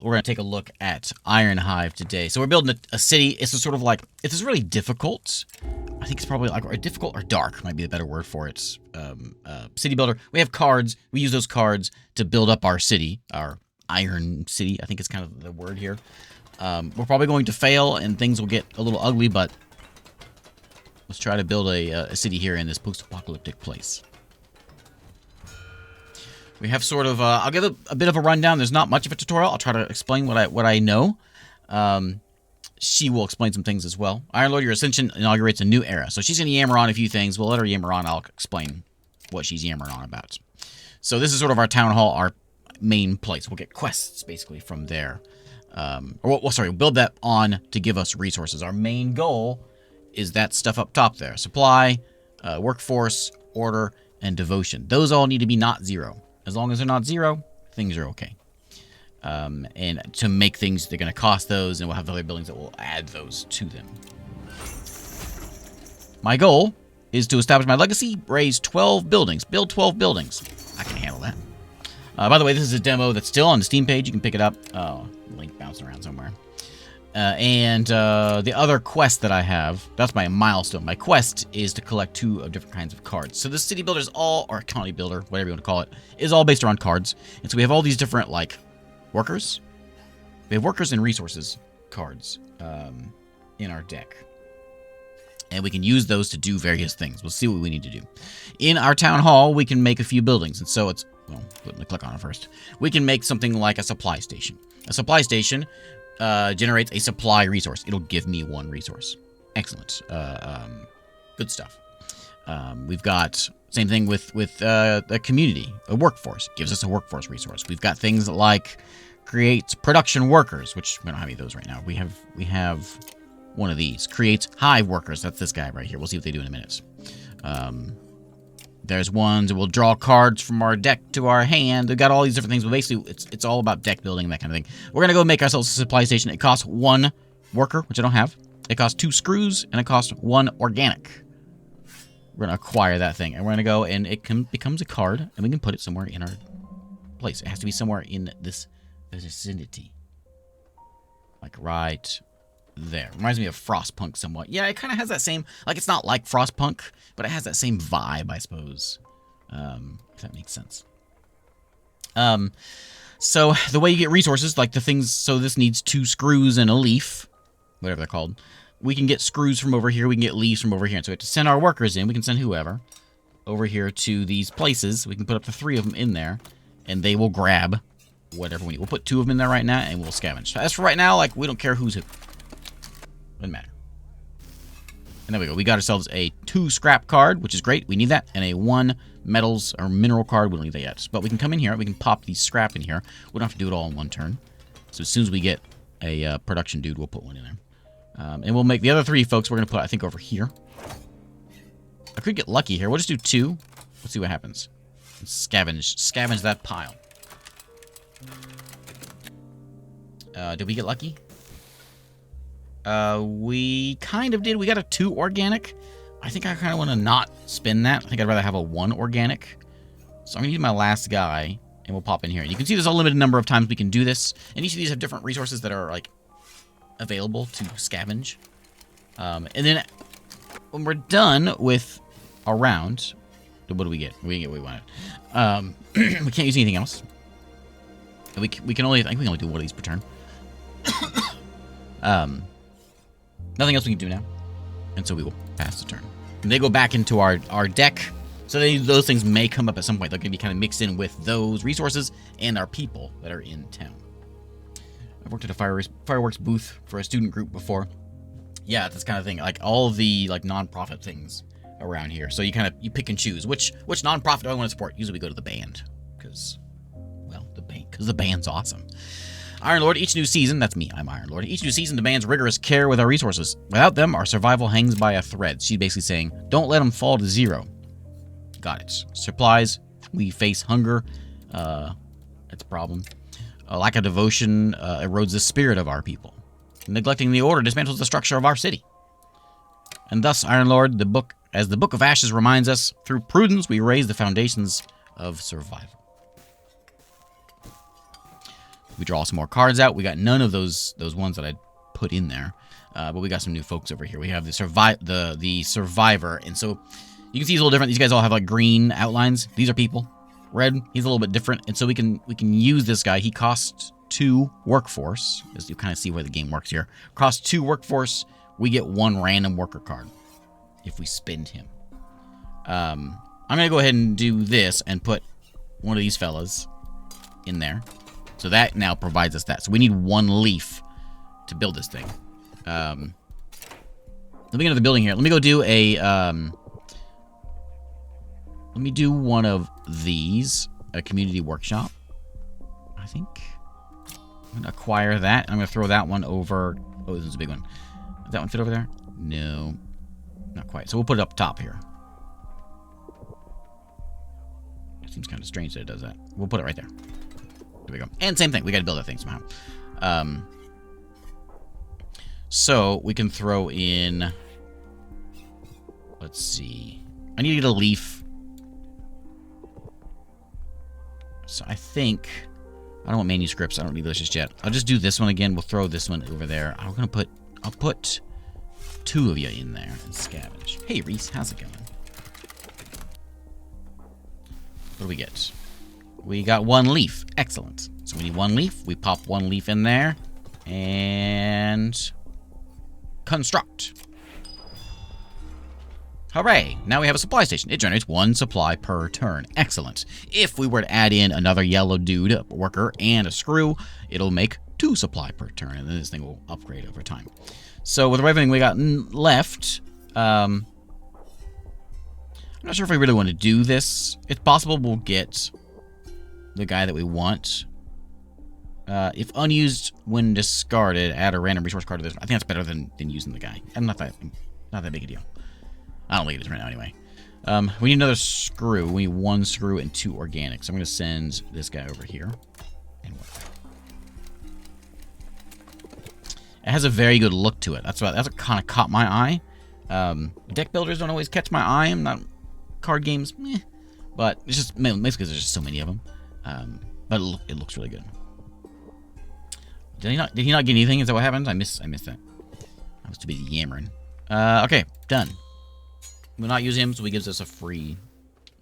we're going to take a look at IronHive today. So we're building a city. It's a sort of like, it's really difficult. I think it's probably like difficult or dark might be the better word for it. City builder. We have cards. We use those cards to build up our city, our iron city. I think it's kind of the word here. We're probably going to fail and things will get a little ugly, but let's try to build a city here in this post-apocalyptic place. We have sort of, I'll give a bit of a rundown. There's not much of a tutorial. I'll try to explain what I know. She will explain some things as well. Ironlord, your ascension inaugurates a new era. So she's going to yammer on a few things. We'll let her yammer on. I'll explain what she's yammering on about. So this is sort of our town hall, our main place. We'll get quests, basically, from there. We'll build that on to give us resources. Our main goal is that stuff up top there. Supply, workforce, order, and devotion. Those all need to be not 0. As long as they're not 0, things are okay. And to make things, they're going to cost those, and we'll have other buildings that will add those to them. My goal is to establish my legacy, raise 12 buildings, build 12 buildings. I can handle that. By the way, this is a demo that's still on the Steam page. You can pick it up. Oh, link bouncing around somewhere. The other quest that I have, that's my milestone. My quest is to collect 2 of different kinds of cards. So the city builder is all, or county builder, whatever you want to call it, is all based around cards. And so we have all these different, like, workers. We have workers and resources cards in our deck. And we can use those to do various things. We'll see what we need to do. In our town hall, we can make a few buildings. And so it's, well, let me click on it first. We can make something like a supply station. A supply station generates a supply resource. It'll give me 1 resource. Excellent. Good stuff. We've got same thing with a community, a workforce. Gives us a workforce resource. We've got things like creates production workers, which we don't have any of those right now. We have one of these. Creates hive workers. That's this guy right here. We'll see what they do in a minute. There's ones that will draw cards from our deck to our hand. They've got all these different things, but basically it's all about deck building and that kind of thing. We're going to go make ourselves a supply station. It costs 1 worker, which I don't have. It costs 2 screws, and it costs 1 organic. We're going to acquire that thing, and we're going to go, and it becomes a card, and we can put it somewhere in our place. It has to be somewhere in this vicinity. Like right there. Reminds me of Frostpunk somewhat. Yeah, it kind of has that same, like, it's not like Frostpunk, but it has that same vibe, I suppose. If that makes sense. So the way you get resources, like the things, so this needs 2 screws and a leaf, whatever they're called. We can get screws from over here, we can get leaves from over here. And so we have to send our workers in, we can send whoever over here to these places. We can put up to 3 of them in there, and they will grab whatever we need. We'll put 2 of them in there right now, and we'll scavenge. So as for right now, like, we don't care who's who. Doesn't matter. And there we go. We got ourselves a 2 scrap card, which is great. We need that. And a 1 metals or mineral card. We don't need that yet. But we can come in here. We can pop these scrap in here. We don't have to do it all in one turn. So as soon as we get a production dude, we'll put 1 in there. And we'll make the other 3 folks. We're going to put, I think, over here. I could get lucky here. We'll just do 2. Let's see what happens. Scavenge that pile. Did we get lucky? We kind of did. We got a 2 organic. I think I kind of want to not spin that. I think I'd rather have a 1 organic. So I'm going to use my last guy, and we'll pop in here. And you can see there's a limited number of times we can do this. And each of these have different resources that are, like, available to scavenge. And then when we're done with our round, what do we get? We get what we wanted. We can't use anything else. We can only, I think we can only do 1 of these per turn. Nothing else we can do now. And so we will pass the turn. And they go back into our deck. So those things may come up at some point. They're going to be kind of mixed in with those resources and our people that are in town. I've worked at a fireworks booth for a student group before. Yeah, that's kind of thing. Like all of the like non-profit things around here. So you pick and choose which non-profit do I want to support. Usually we go to the band because, well, the band's awesome. Ironlord, each new season, that's me, I'm Ironlord. Each new season demands rigorous care with our resources. Without them, our survival hangs by a thread. She's basically saying, don't let them fall to 0. Got it. Supplies, we face hunger. It's a problem. A lack of devotion erodes the spirit of our people. Neglecting the order dismantles the structure of our city. And thus, Ironlord, as the Book of Ashes reminds us, through prudence we raise the foundations of survival. We draw some more cards out. We got none of those ones that I put in there. But we got some new folks over here. We have the survivor. And so you can see he's a little different. These guys all have like green outlines. These are people. Red, he's a little bit different. And so we can use this guy. He costs 2 workforce. As you kind of see where the game works here. Costs 2 workforce. We get 1 random worker card if we spend him. I'm going to go ahead and do this and put one of these fellas in there. So that now provides us that. So we need 1 leaf to build this thing. Let me get to the building here. Let me go do a... let me do one of these. A community workshop. I think. I'm going to acquire that. I'm going to throw that one over... Oh, this is a big one. Does that one fit over there? No. Not quite. So we'll put it up top here. It seems kind of strange that it does that. We'll put it right there. There we go. And same thing. We got to build that thing somehow. So we can throw in... Let's see. I need to get a leaf. So I think... I don't want manuscripts. I don't need those just yet. I'll just do this one again. We'll throw this one over there. I'll put 2 of you in there and scavenge. Hey, Reese. How's it going? What do we get? We got 1 leaf. Excellent. So we need 1 leaf. We pop 1 leaf in there. And... construct. Hooray! Now we have a supply station. It generates 1 supply per turn. Excellent. If we were to add in another yellow dude, a worker, and a screw, it'll make 2 supply per turn, and then this thing will upgrade over time. So with everything we got left, I'm not sure if we really want to do this. It's possible we'll get the guy that we want. If unused when discarded, add a random resource card to this. I think that's better than using the guy. And not that big a deal. I don't think it is right now anyway. We need another screw. We need 1 screw and 2 organics. So I'm going to send this guy over here. And what? It has a very good look to it. That's what kind of caught my eye. Deck builders don't always catch my eye. I'm not card games, but it's just mainly because there's just so many of them. But it looks really good. Did he not get anything? Is that what happened? I missed that. I was too busy yammering. Okay, done. We'll not use him, so he gives us a free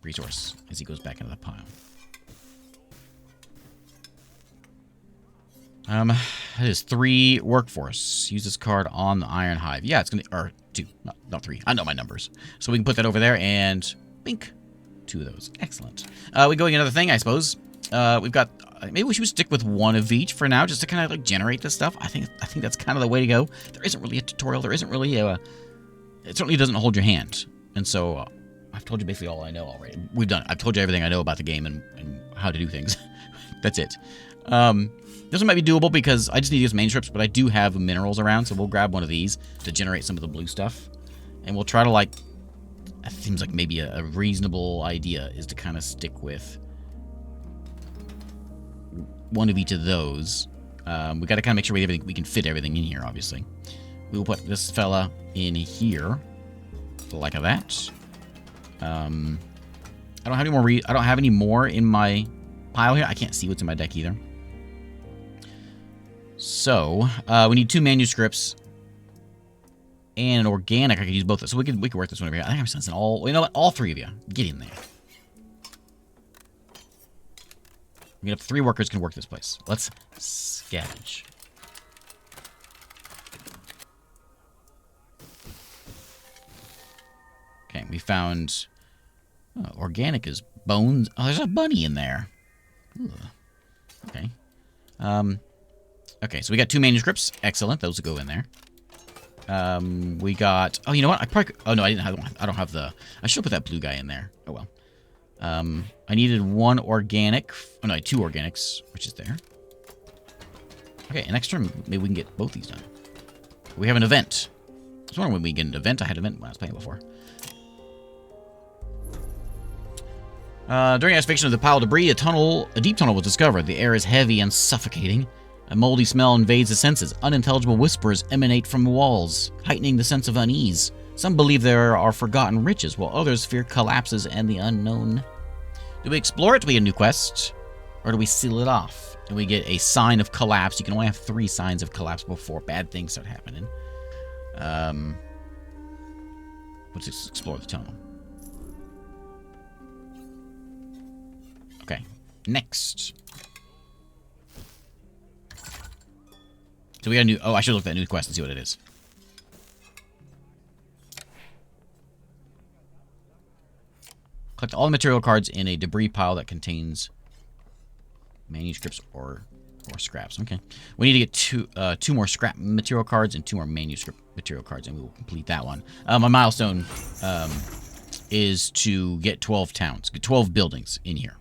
resource as he goes back into the pile. That is 3 workforce. Use this card on the IronHive. Yeah, it's gonna, or 2, not 3. I know my numbers. So we can put that over there and bink, 2 of those. Excellent. We go another thing, I suppose. We've got. Maybe we should stick with 1 of each for now, just to kind of like generate this stuff. I think that's kind of the way to go. There isn't really a tutorial. There isn't really a. It certainly doesn't hold your hand. And so I've told you basically all I know already. I've told you everything I know about the game and how to do things. That's it. This one might be doable because I just need to use manuscripts, but I do have minerals around, so we'll grab one of these to generate some of the blue stuff. And we'll try to, like, it seems like maybe a reasonable idea is to kind of stick with 1 of each of those. We got to kind of make sure we can fit everything in here, obviously. We will put this fella in here. Like that. I don't have any more in my pile here. I can't see what's in my deck either. So we need 2 manuscripts and an organic. I could use both. So we could work this one over here. I think I'm sensing all. You know what? All 3 of you get in there. We have 3 workers can work this place. Let's scavenge. Okay, we found organic is bones. Oh, there's a bunny in there. Ooh. Okay. Okay, so we got 2 manuscripts. Excellent. Those will go in there. We got. Oh, you know what? Oh no, I don't have the. I should have put that blue guy in there. Oh well. I needed 1 organic. Oh no, 2 organics, which is there. Okay, next turn maybe we can get both these done. We have an event. I was wondering when we get an event. I had an event when I was playing before. During excavation of the pile of debris, a deep tunnel was discovered. The air is heavy and suffocating. A moldy smell invades the senses. Unintelligible whispers emanate from the walls, heightening the sense of unease. Some believe there are forgotten riches, while others fear collapses and the unknown. Do we explore it? Do we get a new quest? Or do we seal it off? And we get a sign of collapse. You can only have 3 signs of collapse before bad things start happening. Let's explore the tunnel. Okay, next. So we got a new... Oh, I should look at that new quest and see what it is. Collect all the material cards in a debris pile that contains manuscripts or scraps. Okay. We need to get two more scrap material cards and 2 more manuscript material cards, and we will complete that one. My milestone is to get 12 towns, get 12 buildings in here.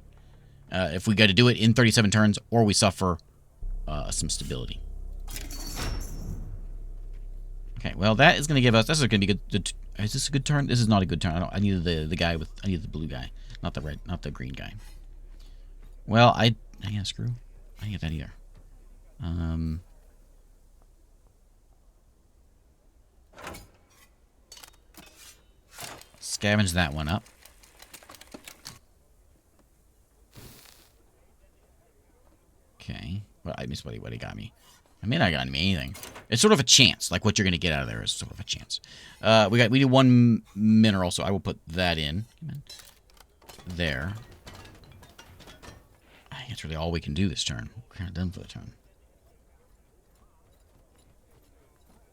If we got to do it in 37 turns, or we suffer some stability. Okay, well, that is going to give us... This is going to be good. Is this a good turn? This is not a good turn. I need the guy with... I need the blue guy, not the red, not the green guy. Well, yeah, screw. I didn't get that either. Scavenge that one up. Okay. Well, I missed what he got me. I mean, I got me anything. It's sort of a chance. Like, what you're going to get out of there is sort of a chance. We need 1 mineral, so I will put that in. There. I think that's really all we can do this turn. We're kind of done for the turn.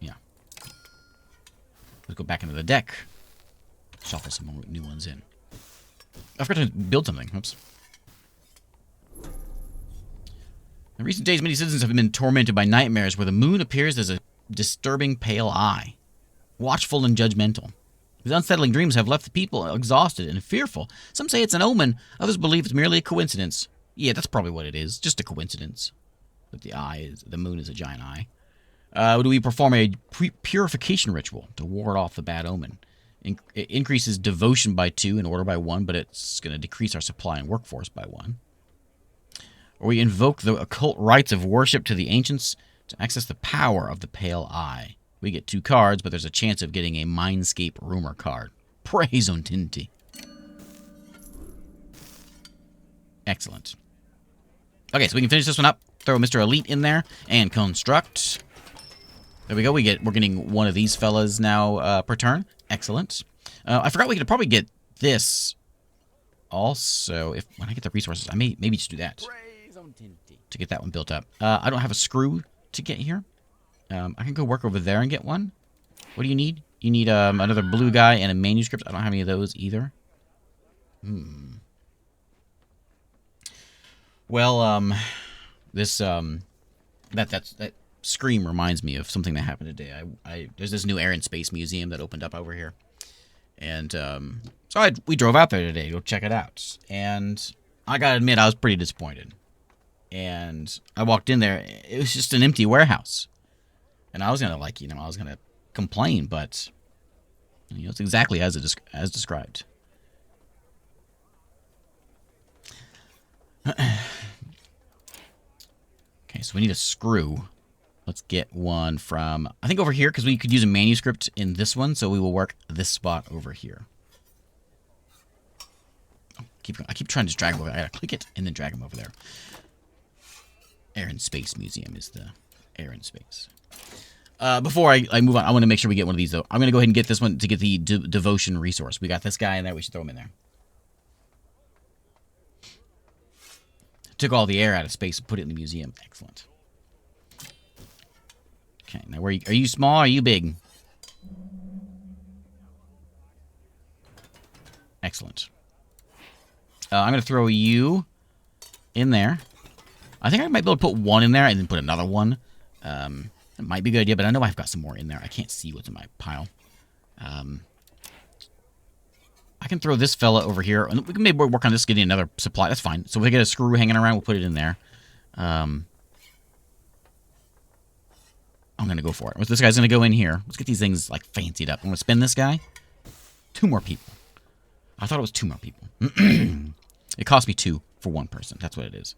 Yeah. Let's go back into the deck. Shuffle some more new ones in. I forgot to build something. Oops. In recent days, many citizens have been tormented by nightmares where the moon appears as a disturbing pale eye, watchful and judgmental. These unsettling dreams have left the people exhausted and fearful. Some say it's an omen, others believe it's merely a coincidence. Yeah, that's probably what it is, just a coincidence. That the moon is a giant eye. Do we perform a purification ritual to ward off the bad omen? It increases devotion by 2 and order by 1, but it's going to decrease our supply and workforce by 1. Or we invoke the occult rites of worship to the ancients to access the power of the pale eye. We get 2 cards, but there's a chance of getting a Mindscape rumor card. Praise Ontinti. Excellent. Okay, so we can finish this one up. Throw Mr. Elite in there and construct. There we go. We're getting one of these fellas now per turn. Excellent. I forgot we could probably get this also. When I get the resources, I may maybe just do that to get that one built up. I don't have a screw to get here. I can go work over there and get one. What do you need? You need another blue guy and a manuscript. I don't have any of those either. Well, this that scream reminds me of something that happened today. There's this new Air and Space Museum that opened up over here, and so we drove out there today to go check it out. And I gotta admit, I was pretty disappointed. And I walked in there, it was just an empty warehouse. And I was gonna I was gonna complain, but it's exactly as described. Okay, so we need a screw. Let's get one from, I think, over here, because we could use a manuscript in this one, so we will work this spot over here. I keep trying to just drag him over. I gotta click it and then drag him over there. Air and Space Museum is the Air and Space. Before I move on, I want to make sure we get one of these, though. I'm going to go ahead and get this one to get the devotion resource. We got this guy in there. We should throw him in there. Took all the air out of space and put it in the museum. Excellent. Okay, now are you small or are you big? Excellent. I'm going to throw you in there. I think I might be able to put one in there and then put another one. It might be a good idea, but I know I've got some more in there. I can't see what's in my pile. I can throw this fella over here. And we can maybe work on this, getting another supply. That's fine. So if we get a screw hanging around, we'll put it in there. I'm going to go for it. This guy's going to go in here. Let's get these things, like, fancied up. I'm going to spin this guy. 2 more people. I thought it was 2 more people. It cost me 2 for 1 person. That's what it is.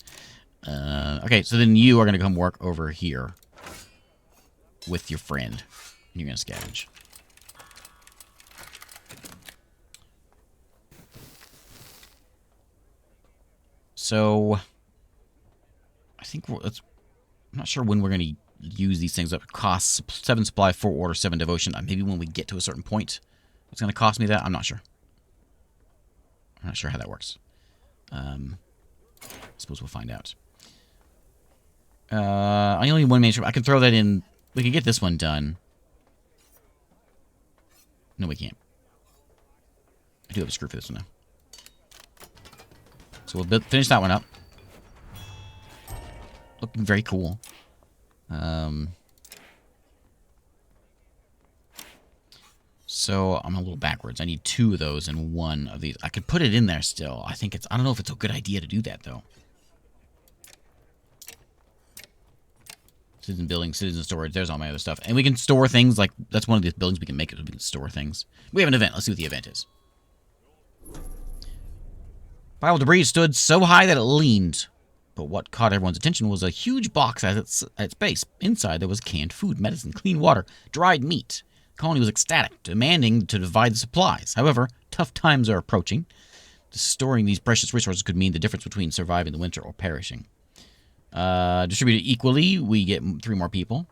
Okay, so then you are going to come work over here with your friend. And you're going to scavenge. So, think I'm not sure when we're going to use these things up. It costs 7 supply, 4 order, 7 devotion. Maybe when we get to a certain point, it's going to cost me that. I'm not sure. I'm not sure how that works. I suppose we'll find out. I only need 1 manuscript. I can throw that in. We can get this one done. No, we can't. I do have a screw for this one now. So we'll finish that one up. Looking very cool. So I'm a little backwards. I need 2 of those and 1 of these. I could put it in there still. I don't know if it's a good idea to do that, though. Citizen building, citizen storage. There's all my other stuff. And we can store things. Like, that's one of the buildings we can make. We can store things. We have an event. Let's see what the event is. Pile of debris stood so high that it leaned. But what caught everyone's attention was a huge box at its base. Inside, there was canned food, medicine, clean water, dried meat. The colony was ecstatic, demanding to divide the supplies. However, tough times are approaching. Storing these precious resources could mean the difference between surviving the winter or perishing. Distributed equally, we get 3 more people.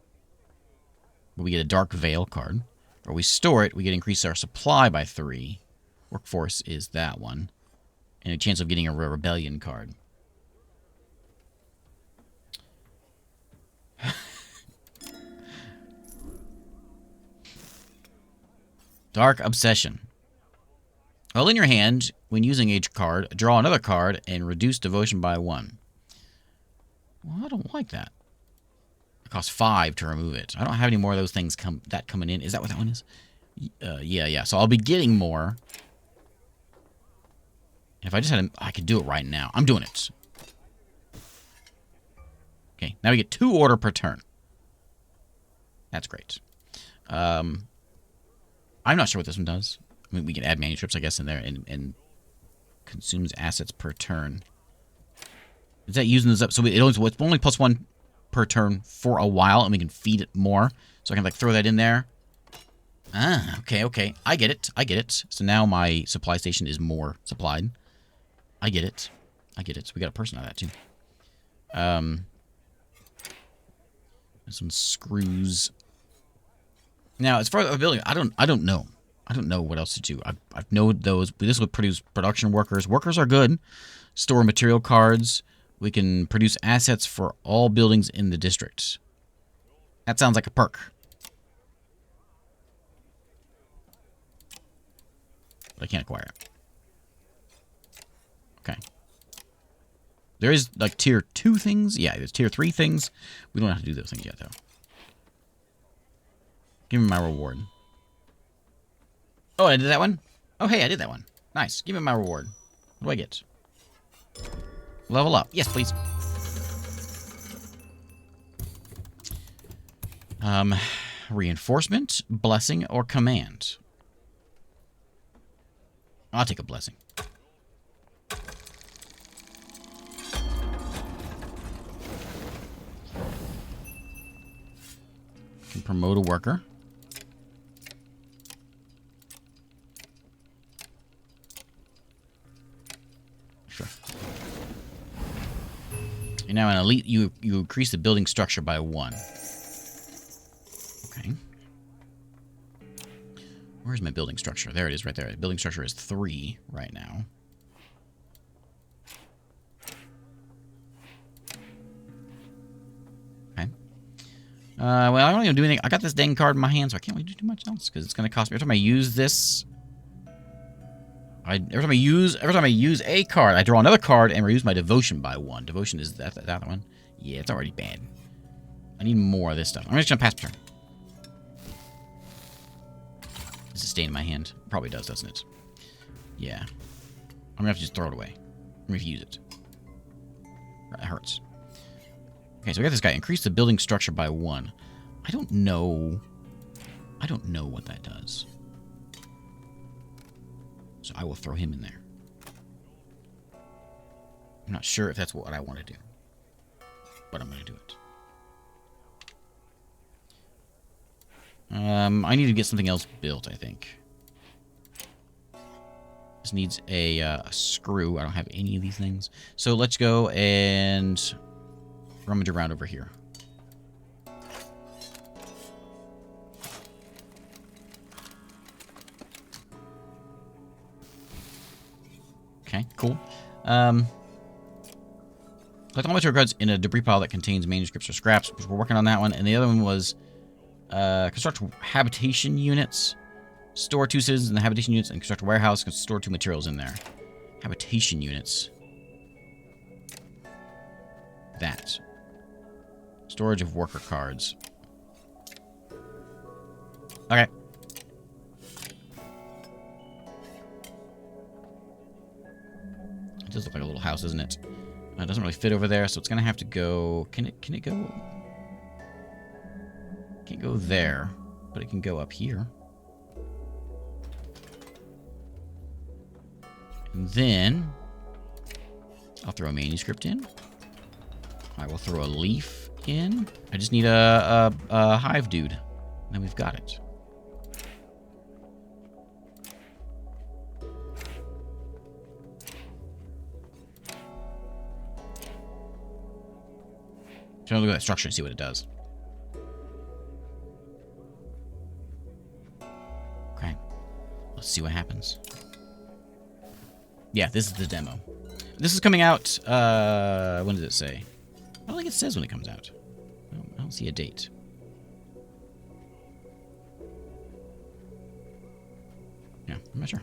We get a Dark Veil card. Or we store it, we get increase our supply by 3. Workforce is that one. And a chance of getting a Rebellion card. Dark Obsession. While in your hand, when using each card, draw another card and reduce devotion by 1. Well, I don't like that. It costs 5 to remove it. I don't have any more of those things coming in. Is that what that one is? Yeah. So I'll be getting more. If I just had I could do it right now. I'm doing it. Okay, now we get 2 order per turn. That's great. I'm not sure what this one does. I mean, we can add manuscripts, I guess, in there, and consumes assets per turn. Is that using this up? So it's only +1 per turn for a while, and we can feed it more. So I can, like, throw that in there. Ah, okay. I get it. So now my supply station is more supplied. I get it. So we got a person out of that, too. Some screws. Now, as far as the building, I don't know. I don't know what else to do. I've known those. This would produce production workers. Workers are good. Store material cards. We can produce assets for all buildings in the district. That sounds like a perk. But I can't acquire it. Okay. There is, like, tier 2 things. Yeah, there's tier 3 things. We don't have to do those things yet, though. Give me my reward. Oh, I did that one? Oh, hey, I did that one. Nice. Give me my reward. What do I get? Level up. Yes, please. Reinforcement, blessing, or command? I'll take a blessing. Can promote a worker. Sure. You're now an elite. You increase the building structure by 1. Okay. Where's my building structure? There it is, right there. Building structure is 3 right now. Okay. Well, I don't even do anything. I got this dang card in my hand, so I can't really do too much else because it's going to cost me. Every time I use this, every time I use a card, I draw another card and reduce my devotion by 1. Devotion is that one. Yeah, it's already bad. I need more of this stuff. I'm just gonna pass the turn. Does it stay in my hand? Probably does, doesn't it? Yeah. I'm gonna have to just throw it away. I'm gonna use it. That hurts. Okay, so we got this guy. Increase the building structure by 1. I don't know what that does. So I will throw him in there. I'm not sure if that's what I want to do. But I'm going to do it. I need to get something else built, I think. This needs a screw. I don't have any of these things. So let's go and rummage around over here. Okay, cool. Collect all material cards in a debris pile that contains manuscripts or scraps, which we're working on that one. And the other one was construct habitation units. Store 2 citizens in the habitation units and construct a warehouse and store 2 materials in there. Habitation units. That. Storage of worker cards. Okay. It does look like a little house, doesn't it? It doesn't really fit over there, so it's gonna have to go. Can it go? Can't go there, but it can go up here. And then I'll throw a manuscript in. I will throw a leaf in. I just need a hive dude. And then we've got it. So I'll look at that structure and see what it does. Okay. Let's see what happens. Yeah, this is the demo. This is coming out, when does it say? I don't think it says when it comes out. I don't see a date. Yeah, I'm not sure.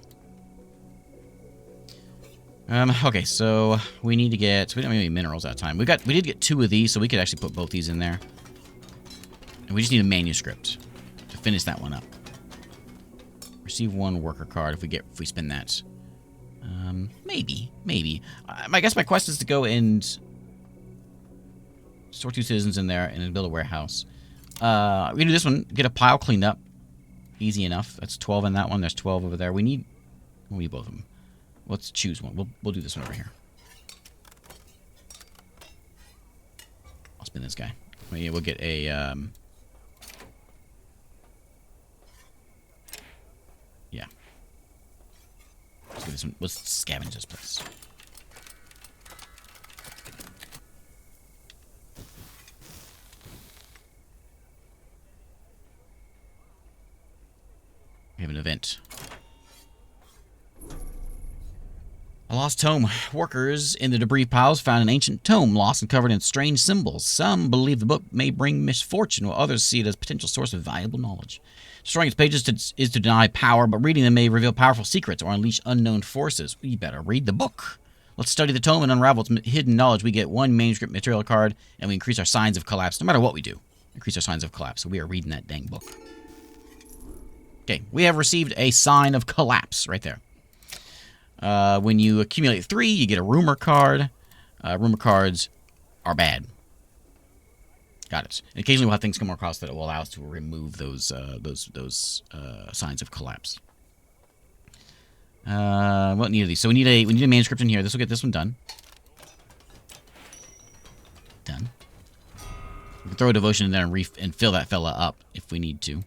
Okay, so we need to get... we don't have any minerals that time. We did get 2 of these, so we could actually put both these in there. And we just need a manuscript to finish that one up. Receive 1 worker card if we spin that. Maybe. I guess my quest is to go and store 2 citizens in there and then build a warehouse. We can do this one. Get a pile cleaned up. Easy enough. That's 12 in that one. There's 12 over there. We need both of them. Let's choose one. We'll do this one over here. I'll spin this guy. We'll get a yeah. Let's do this one. Let's scavenge this place. We have an event. A lost tome. Workers in the debris piles found an ancient tome lost and covered in strange symbols. Some believe the book may bring misfortune, while others see it as a potential source of valuable knowledge. Destroying its pages is to deny power, but reading them may reveal powerful secrets or unleash unknown forces. We better read the book. Let's study the tome and unravel its hidden knowledge. We get 1 manuscript material card, and we increase our signs of collapse. No matter what we do, increase our signs of collapse. So we are reading that dang book. Okay, we have received a sign of collapse right there. When you accumulate 3, you get a rumor card. Rumor cards are bad. Got it. And occasionally we'll have things come across that will allow us to remove those signs of collapse. What need of these? So we need a manuscript in here. This will get this one done. Done. We can throw a devotion in there and fill that fella up if we need to.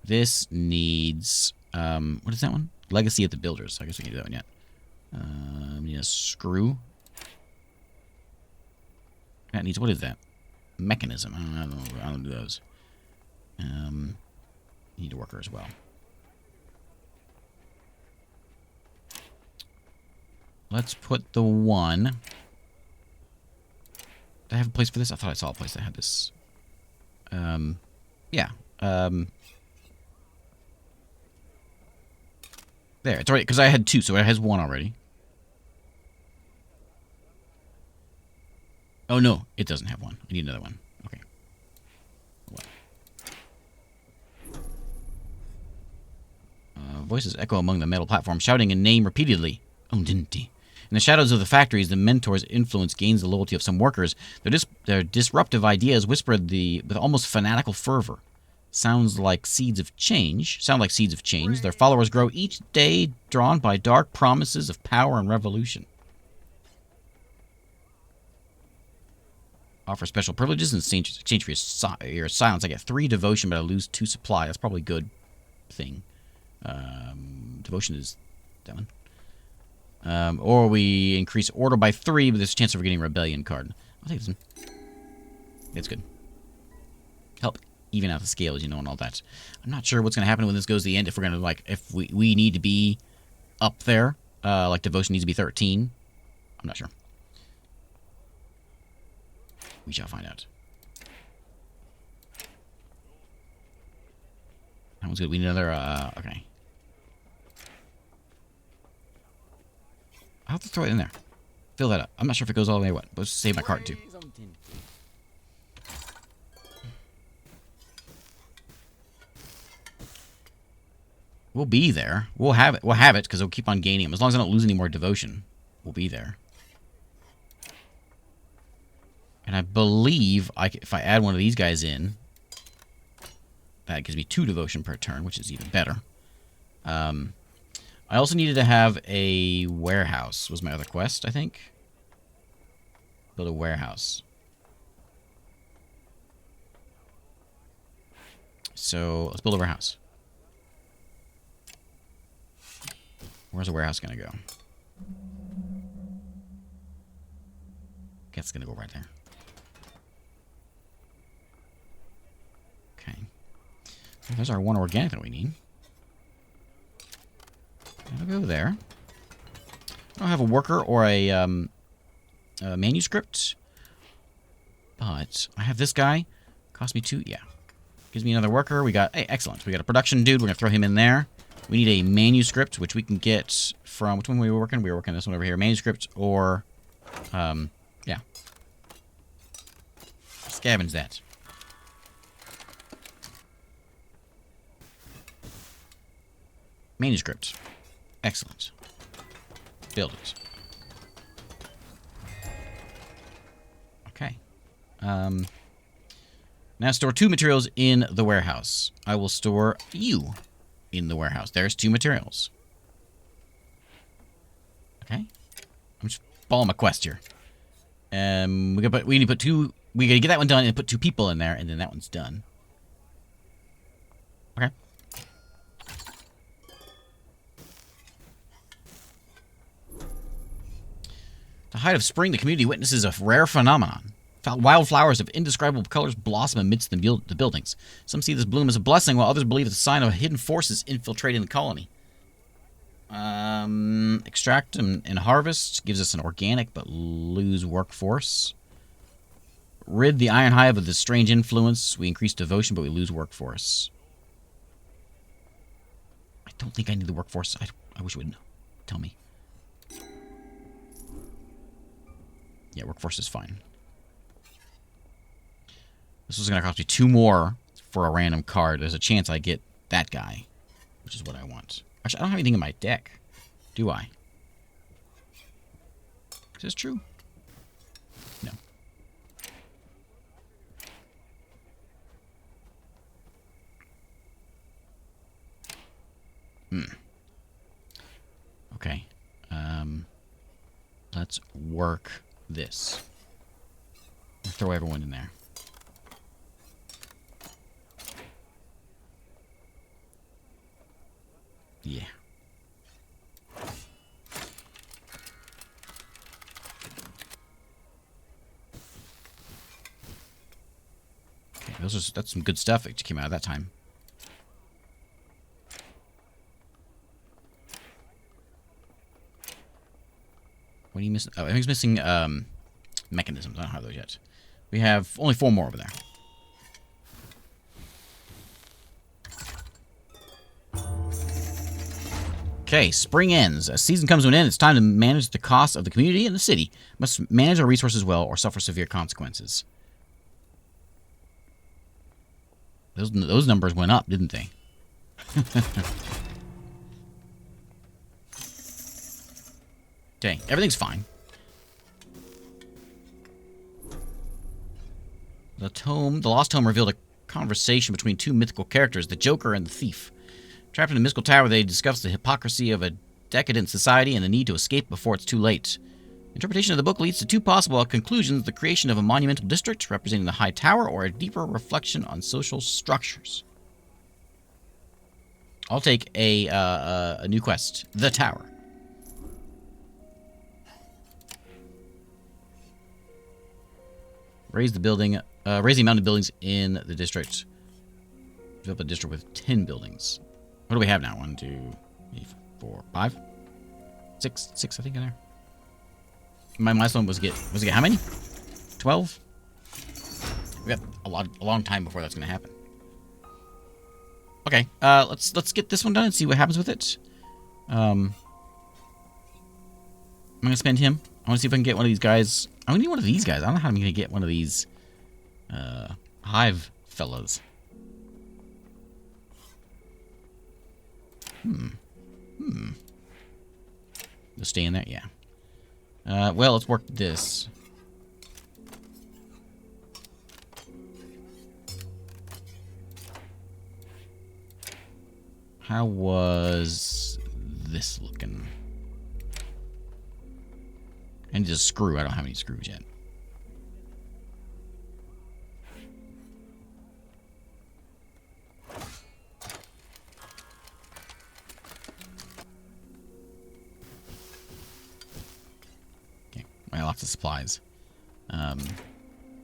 This needs... what is that one? Legacy of the Builders. I guess we can do that one yet. We need a screw. That needs... what is that? Mechanism. I don't do those. Need a worker as well. Let's put the 1... Did I have a place for this? I thought I saw a place that had this. Yeah. There, it's already, because I had 2, so it has 1 already. Oh, no, it doesn't have 1. I need another one. Okay. What? Voices echo among the metal platform, shouting a name repeatedly. Oh, didn't he? In the shadows of the factories, the mentor's influence gains the loyalty of some workers. Their disruptive ideas whispered with almost fanatical fervor. Sound like seeds of change. Their followers grow each day, drawn by dark promises of power and revolution. Offer special privileges in exchange for your silence. I get 3 devotion, but I lose 2 supply. That's probably a good thing. Devotion is that one. Or we increase order by 3, but there's a chance of getting a rebellion card. I'll take this one. It's good. Help even out the scales, you know, and all that. I'm not sure what's going to happen when this goes to the end. If we're going to, like, if we need to be up there, like devotion needs to be 13. I'm not sure. We shall find out. That one's good. We need another, okay. I'll have to throw it in there. Fill that up. I'm not sure if it goes all the way or what. But let's save my card, too. We'll be there. We'll have it. We'll have it, because we'll keep on gaining them. As long as I don't lose any more devotion, we'll be there. And I believe if I add one of these guys in, that gives me 2 devotion per turn, which is even better. I also needed to have a warehouse, was my other quest, I think. Build a warehouse. So, let's build a warehouse. Where's the warehouse going to go? Guess it's going to go right there. Okay. Well, there's our one organic that we need. That'll go there. I don't have a worker or a manuscript. But I have this guy. Cost me 2. Yeah. Gives me another worker. We got... Hey, excellent. We got a production dude. We're going to throw him in there. We need a manuscript, which we can get from... Which one were we working? We were working this one over here. Manuscript or... yeah. Scavenge that. Manuscript. Excellent. Build it. Okay. Now store 2 materials in the warehouse. I will store you in the warehouse. There's 2 materials. Okay. I'm just following my quest here. We need to put 2... We gotta get that one done and put 2 people in there, and then that one's done. Okay. The height of spring, the community witnesses a rare phenomenon. Wildflowers of indescribable colors blossom amidst the buildings. Some see this bloom as a blessing, while others believe it's a sign of hidden forces infiltrating the colony. Extract and harvest gives us an organic, but lose workforce. Rid the IronHive of this strange influence. We increase devotion, but we lose workforce. I don't think I need the workforce. I wish it would tell me. Yeah, workforce is fine. This was going to cost me 2 more for a random card. There's a chance I get that guy, which is what I want. Actually, I don't have anything in my deck, do I? Is this true? No. Okay. Let's work this. Throw everyone in there. Yeah. Okay, that's some good stuff that came out of that time. What are you missing? Oh, everything's missing mechanisms. I don't have those yet. We have only 4 more over there. Okay, spring ends. As season comes to an end, it's time to manage the costs of the community and the city. Must manage our resources well or suffer severe consequences. Those numbers went up, didn't they? Okay, everything's fine. The Lost Tome revealed a conversation between 2 mythical characters, the Joker and the Thief. Trapped in a mystical tower, they discuss the hypocrisy of a decadent society and the need to escape before it's too late. Interpretation of the book leads to 2 possible conclusions: the creation of a monumental district representing the High Tower, or a deeper reflection on social structures. I'll take a new quest, the Tower. Raise the amount of buildings in the district. Develop a district with 10 buildings. What do we have now? 1, 2, 3, 4, 5, 6, I think in there. My milestone was get how many? 12. We got a long time before that's gonna happen. Okay, let's get this one done and see what happens with it. I'm gonna spend him. I want to see if I can get one of these guys. I need one of these guys. I don't know how I'm gonna get one of these Hive fellas. Just stay in there, yeah. Well, let's work this. How was this looking? And just screw. I don't have any screws yet. Okay, well, lots of supplies. I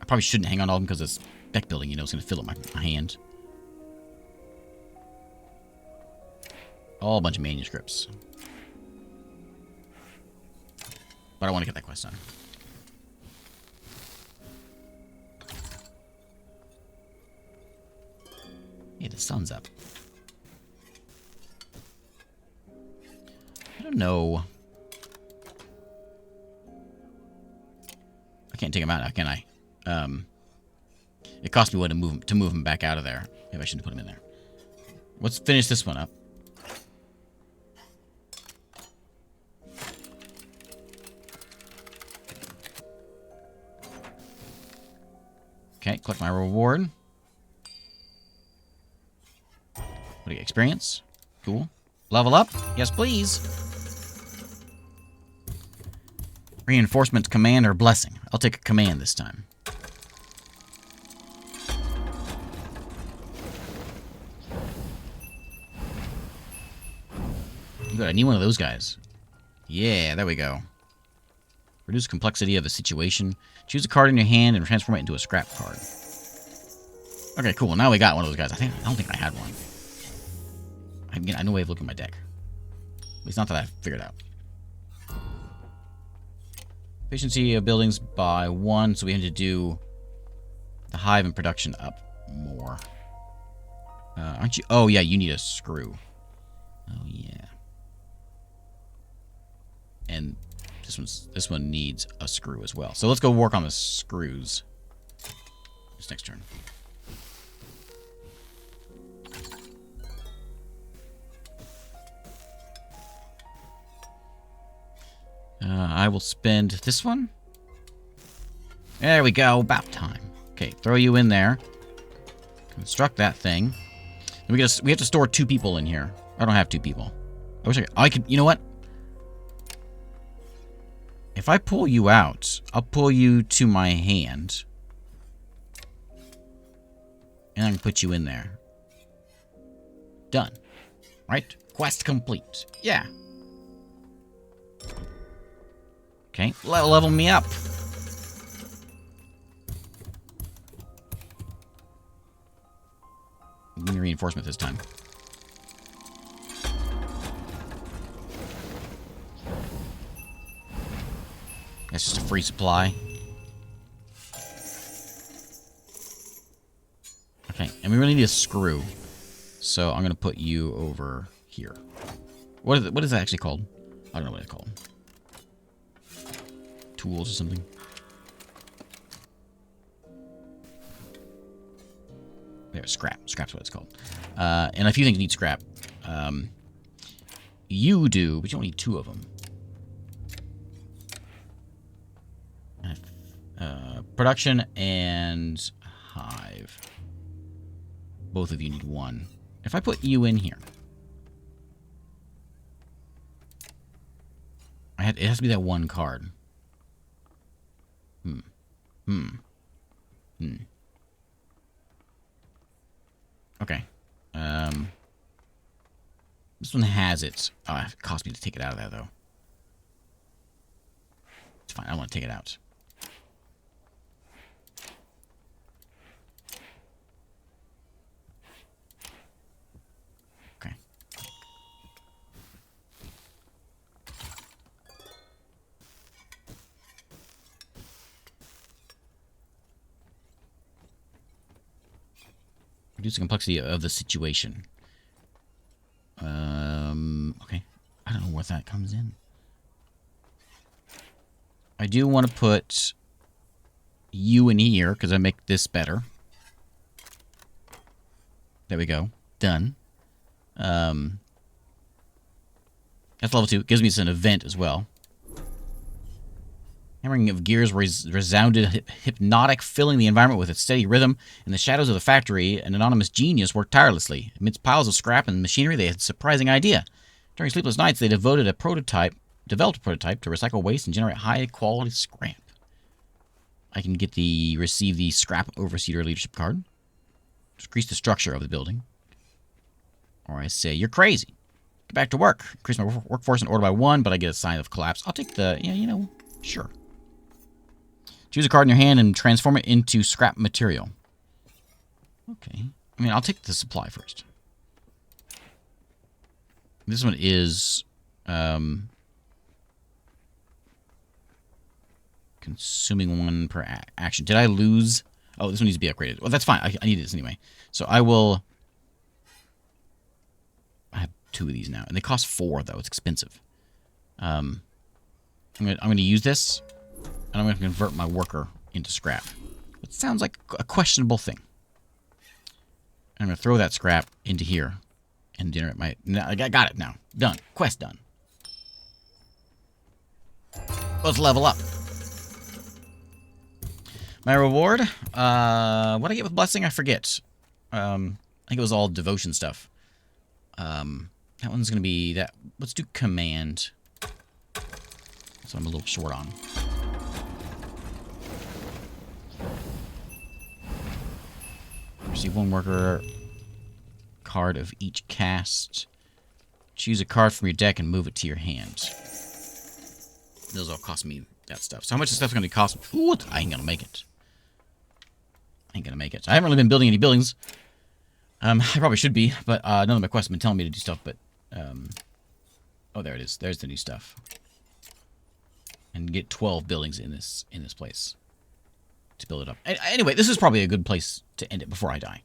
probably shouldn't hang on to all of them because it's deck building, you know, it's going to fill up my hand. All a bunch of manuscripts. But I want to get that quest done. Hey, the sun's up. I don't know. I can't take him out now, can I? It cost me one to move him back out of there. Maybe I shouldn't put him in there. Let's finish this one up. Okay, collect my reward. What do you get? Experience? Cool. Level up? Yes, please. Reinforcement, command, or blessing? I'll take a command this time. Good, I need one of those guys. Yeah, there we go. Reduce complexity of a situation. Choose a card in your hand and transform it into a scrap card. Okay, cool. Now we got one of those guys. I don't think I had one. I know a way of looking at my deck. At least not that I've figured out. Efficiency of buildings by 1, so we had to do the hive and production up more. Aren't you? Oh, yeah, you need a screw. Oh, yeah. And this one needs a screw as well. So let's go work on the screws. This next turn. I will spend this one. There we go. About time. Okay, throw you in there. Construct that thing. And we have to store 2 people in here. I don't have 2 people. I wish I could. You know what? If I pull you out, I'll pull you to my hand. And I can put you in there. Done. Right? Quest complete. Yeah. Okay, level me up. Give me reinforcement this time. That's just a free supply. Okay, and we really need a screw. So I'm going to put you over here. What is that actually called? I don't know what it's called. Tools or something. There, scrap. Scrap's what it's called. And a few things need scrap. You do, but you only need 2 of them. Production and hive. Both of you need 1. If I put you in here, it has to be that 1 card. Okay. This one has it. Oh, it cost me to take it out of there, though. It's fine. I want to take it out. Reduce the complexity of the situation. Okay. I don't know what that comes in. I do want to put you in here, because I make this better. There we go. Done. That's level 2. It gives me an event as well. Hammering of gears resounded hypnotic, filling the environment with its steady rhythm. In the shadows of the factory, an anonymous genius worked tirelessly. Amidst piles of scrap and machinery, they had a surprising idea. During sleepless nights, they developed a prototype to recycle waste and generate high-quality scrap. I can receive the Scrap Overseer leadership card. Increase the structure of the building. Or I say, you're crazy. Get back to work. Increase my workforce in order by 1, but I get a sign of collapse. I'll take the, sure. Choose a card in your hand and transform it into scrap material. Okay. I mean, I'll take the supply first. This one is consuming 1 per action. Did I lose? Oh, this one needs to be upgraded. Well, that's fine. I need this anyway. So I will... I have 2 of these now. And they cost 4, though. It's expensive. I'm gonna use this, and I'm going to convert my worker into scrap. It sounds like a questionable thing. I'm going to throw that scrap into here and generate my... I got it now. Done. Quest done. Let's level up. My reward? What I get with Blessing, I forget. I think it was all devotion stuff. That one's going to be that. Let's do command. So I'm a little short on. Receive 1 worker card of each cast. Choose a card from your deck and move it to your hand. Those all cost me that stuff. So how much is stuff going to cost me? Ooh, I ain't going to make it. I ain't going to make it. I haven't really been building any buildings. I probably should be, but none of my quests have been telling me to do stuff, but... oh, there it is. There's the new stuff. And get 12 buildings in this place to build it up. Anyway, this is probably a good place to end it before I die.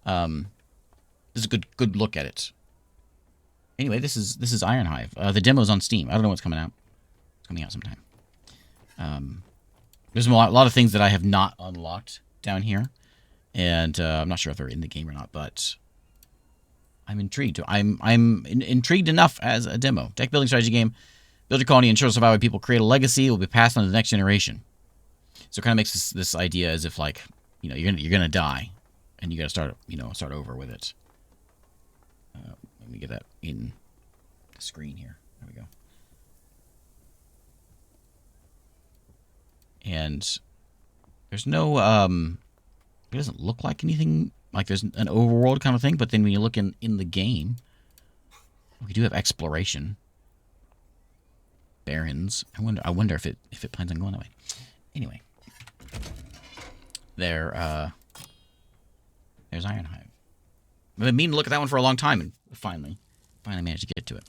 This is a good look at it. Anyway, this is IronHive. The demo's on Steam. I don't know what's coming out. It's coming out sometime. There's a lot of things that I have not unlocked down here, and I'm not sure if they're in the game or not, but I'm intrigued. I'm intrigued enough as a demo. Deck building strategy game. Build your colony, ensure survival people, create a legacy, will be passed on to the next generation. So it kind of makes this idea as if, like, you're gonna die, and you got to start over with it. Let me get that in the screen here. There we go. And there's no it doesn't look like anything like there's an overworld kind of thing, but then when you look in the game, we do have exploration. Barrens. I wonder if it plans on going that way. Anyway. There's IronHive. I've been meaning to look at that one for a long time, and finally managed to get to it.